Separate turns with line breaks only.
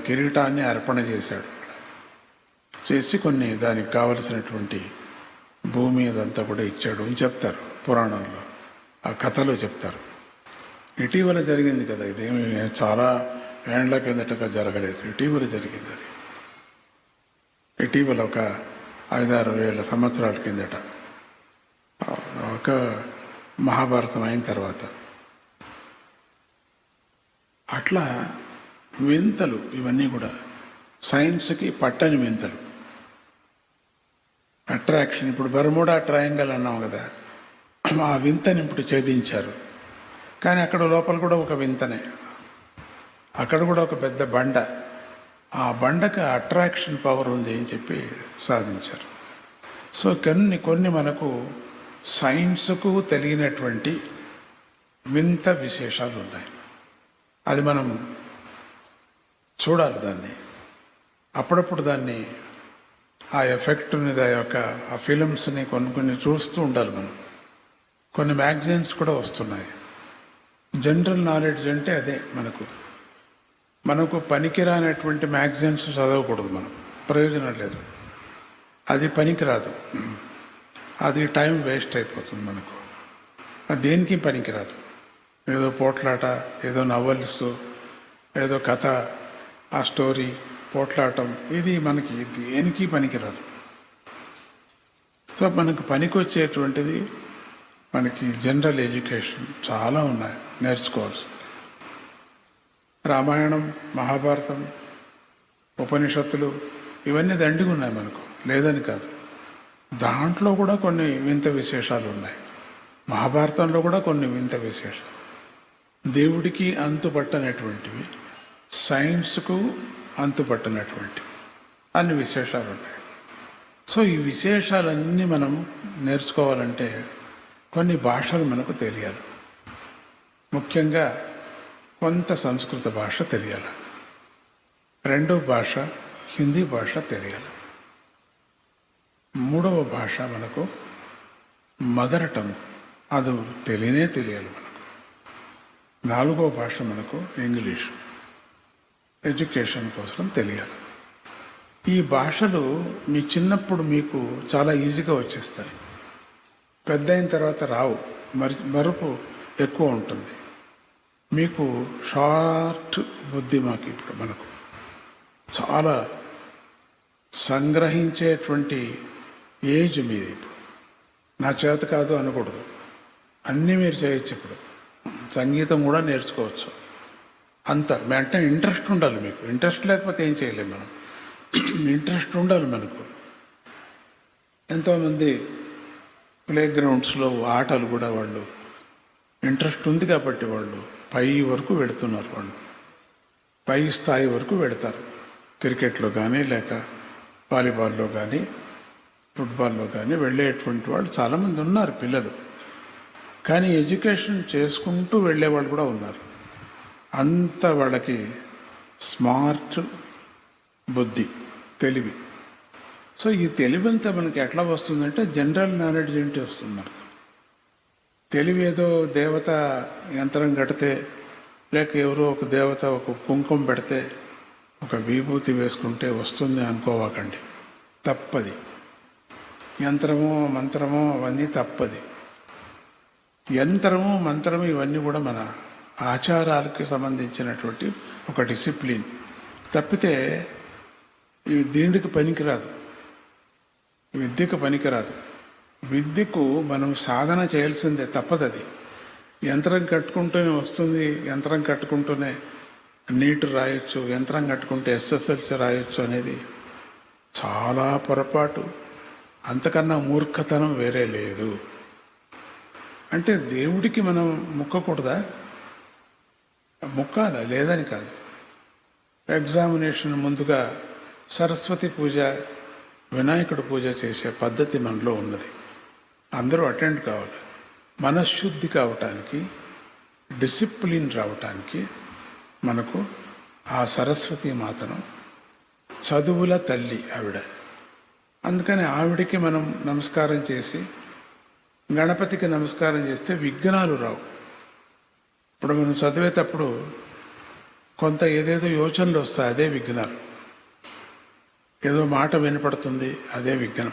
కిరీటాన్ని అర్పణ చేశాడు. చేసి కొన్ని దానికి కావలసినటువంటి భూమి అదంతా కూడా ఇచ్చాడు అని చెప్తారు పురాణంలో, ఆ కథలో చెప్తారు. ఇటీవల జరిగింది కదా, ఇదేమి చాలా ఏండ్ల కిందటగా జరగలేదు, ఇటీవల జరిగింది అది. ఇటీవల ఒక 5-6 వేల సంవత్సరాల కిందట, ఒక మహాభారతం అయిన తర్వాత. అట్లా వింతలు ఇవన్నీ కూడా సైన్స్కి పట్టని వింతలు. అట్రాక్షన్, ఇప్పుడు బర్ముడా ట్రయాంగిల్ అన్నాం కదా, ఆ వింతని ఇప్పుడు ఛేదించారు. కానీ అక్కడ లోపల కూడా ఒక వింతనే, అక్కడ కూడా ఒక పెద్ద బండ, ఆ బండకు అట్రాక్షన్ పవర్ ఉంది అని చెప్పి సాధించారు. సో కొన్ని మనకు సైన్స్కు తెలియనటువంటి వింత విశేషాలు ఉన్నాయి. అది మనం చూడాలి, దాన్ని అప్పుడప్పుడు దాన్ని ఆ ఎఫెక్ట్ని, ఆ ఫిలిమ్స్ని కొన్ని చూస్తూ ఉండాలి మనం. కొన్ని మ్యాగజైన్స్ కూడా వస్తున్నాయి. జనరల్ నాలెడ్జ్ అంటే అదే, మనకు పనికిరానటువంటి మ్యాగజైన్స్ చదవకూడదు మనం, ప్రయోజనం లేదు, అది పనికిరాదు, అది టైం వేస్ట్ అయిపోతుంది మనకు, అది దేనికి పనికిరాదు. ఏదో పోట్లాట, ఏదో నవల్స్, ఏదో కథ, ఆ స్టోరీ పోట్లాటం, ఇది మనకి దేనికి పనికిరాదు. సో మనకు పనికి వచ్చేటువంటిది మనకి జనరల్ ఎడ్యుకేషన్ చాలా ఉన్నాయి నేర్చుకోవాల్సింది. రామాయణం, మహాభారతం, ఉపనిషత్తులు ఇవన్నీ దండిగా ఉన్నాయి మనకు, లేదని కాదు. దాంట్లో కూడా కొన్ని వింత విశేషాలు ఉన్నాయి. మహాభారతంలో కూడా కొన్ని వింత విశేషాలు, దేవుడికి అంతుపట్టనటువంటివి, సైన్స్కు అంతుపట్టనటువంటివి అన్ని విశేషాలు ఉన్నాయి. సో ఈ విశేషాలన్నీ మనం నేర్చుకోవాలంటే కొన్ని భాషలు మనకు తెలియాలి. ముఖ్యంగా కొంత సంస్కృత భాష తెలియాలి, రెండవ భాష హిందీ భాష తెలియాలి, మూడవ భాష మనకు మదర్ టంగ్, అది తెలియాలి మనకు, నాలుగవ భాష మనకు ఇంగ్లీష్, ఎడ్యుకేషన్ కోసం తెలియాలి. ఈ భాషలు మీ చిన్నప్పుడు మీకు చాలా ఈజీగా వచ్చేస్తాయి, పెద్ద అయిన తర్వాత రావు, మరుపు ఎక్కువ ఉంటుంది. మీకు షార్ట్ బుద్ధి, ఇప్పుడు మనకు చాలా సంగ్రహించేటువంటి ఏజ్ మీది. ఇప్పుడు నా చేత కాదు అనకూడదు, అన్నీ మీరు చేయొచ్చు. ఇప్పుడు సంగీతం కూడా నేర్చుకోవచ్చు, అంత అంటే ఇంట్రెస్ట్ ఉండాలి మీకు. ఇంట్రెస్ట్ లేకపోతే ఏం చేయలేము మనం, ఇంట్రెస్ట్ ఉండాలి మనకు. ఎంతోమంది ప్లే గ్రౌండ్స్లో ఆటలు కూడా వాళ్ళు ఇంట్రెస్ట్ ఉంది కాబట్టి వాళ్ళు పై వరకు వెళుతున్నారు, వాళ్ళు పై స్థాయి వరకు వెళతారు. క్రికెట్లో కానీ, లేక వాలీబాల్లో కానీ, ఫుట్బాల్లో కానీ వెళ్ళేటువంటి వాళ్ళు చాలామంది ఉన్నారు పిల్లలు. కానీ ఎడ్యుకేషన్ చేసుకుంటూ వెళ్ళేవాళ్ళు కూడా ఉన్నారు. అంత వాళ్ళకి స్మార్ట్ బుద్ధి, తెలివి. సో ఈ తెలివి అంతా మనకి ఎట్లా వస్తుందంటే జనరల్ నాలెడ్జ్ ఏంటి వస్తుంది మనకు. తెలివి ఏదో దేవత యంత్రం కడితే, లేక ఎవరో ఒక దేవత ఒక కుంకుమ పెడితే, ఒక విభూతి వేసుకుంటే వస్తుంది అనుకోవాకండి, తప్పది. యంత్రము మంత్రము అవన్నీ తప్పది. యంత్రము మంత్రము ఇవన్నీ కూడా మన ఆచారాలకు సంబంధించినటువంటి ఒక డిసిప్లిన్, తప్పితే ఇవి దీనికి పనికిరాదు, విద్యకు పనికిరాదు. విద్యకు మనం సాధన చేయాల్సిందే, తప్పదది. యంత్రం కట్టుకుంటూనే వస్తుంది, యంత్రం కట్టుకుంటూనే నీట్ రాయొచ్చు, యంత్రం కట్టుకుంటే ఎస్ఎస్ఎల్సి రాయొచ్చు అనేది చాలా పొరపాటు. అంతకన్నా మూర్ఖతనం వేరే లేదు. అంటే దేవుడికి మనం మొక్కకూడదా? మొక్కాల, లేదని కాదు. ఎగ్జామినేషన్ ముందుగా సరస్వతి పూజ, వినాయకుడు పూజ చేసే పద్ధతి మనలో ఉన్నది. అందరూ అటెండ్ కావాలి. మనశ్శుద్ధి కావటానికి, డిసిప్లిన్ రావటానికి మనకు ఆ సరస్వతి మాతను, చదువుల తల్లి ఆవిడ, అందుకని ఆవిడికి మనం నమస్కారం చేసి, గణపతికి నమస్కారం చేస్తే విఘ్నాలు రావు. ఇప్పుడు మనం చదివేటప్పుడు కొంత ఏదేదో యోచనలు వస్తాయి, అదే విఘ్నాలు. ఏదో మాట వినపడుతుంది, అదే విఘ్నం.